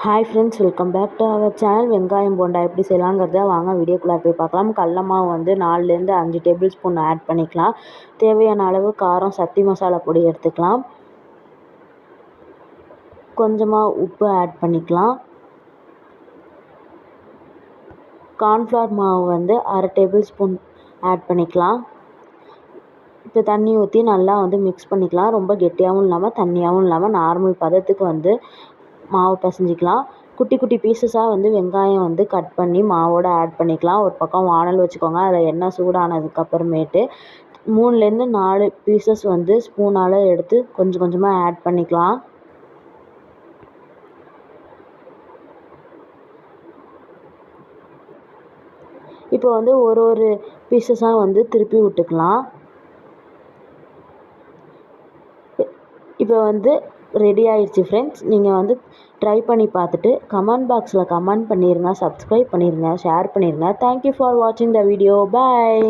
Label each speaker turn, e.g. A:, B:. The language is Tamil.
A: Hi friends, welcome back to our channel. வெங்காயம் போண்டா எப்படி செய்யலாங்கிறத வாங்க வீடியோக்குள்ளே போய் பார்க்கலாம். கடல மாவு வந்து 4லேருந்து 5 டேபிள் ஸ்பூன் ஆட் பண்ணிக்கலாம். தேவையான அளவு காரம், சக்தி மசாலா பொடி எடுத்துக்கலாம். கொஞ்சமாக உப்பு ஆட் பண்ணிக்கலாம். கார்ன்ஃப்ளவர் மாவு வந்து 1/2 டேபிள் ஸ்பூன் ஆட் பண்ணிக்கலாம். இப்போ தண்ணி ஊற்றி நல்லா வந்து மிக்ஸ் பண்ணிக்கலாம். ரொம்ப கெட்டியாகவும் இல்லாமல் தண்ணியாகவும் இல்லாமல் நார்மல் பதத்துக்கு வந்து மாவு பிசைஞ்சிக்கலாம். குட்டி குட்டி பீசஸாக வந்து வெங்காயம் வந்து கட் பண்ணி மாவோடு ஆட் பண்ணிக்கலாம். ஒரு பக்கம் வானல் வச்சுக்கோங்க. அதில் எண்ணெய் சூடானதுக்கப்புறமேட்டு 3லேருந்து 4 பீசஸ் வந்து ஸ்பூனால் எடுத்து கொஞ்சம் கொஞ்சமாக ஆட் பண்ணிக்கலாம். இப்போ வந்து ஒரு பீசஸாக வந்து திருப்பி விட்டுக்கலாம். இப்போ வந்து ரெடி ஆயிடுச்சு ஃப்ரெண்ட்ஸ். நீங்கள் வந்து ட்ரை பண்ணி பார்த்துட்டு கமெண்ட் பாக்ஸில் கமெண்ட் பண்ணிடுங்க, சப்ஸ்கிரைப் பண்ணிடுங்க, ஷேர் பண்ணிடுங்க. தேங்க்யூ ஃபார் வாட்சிங் த வீடியோ. பாய்.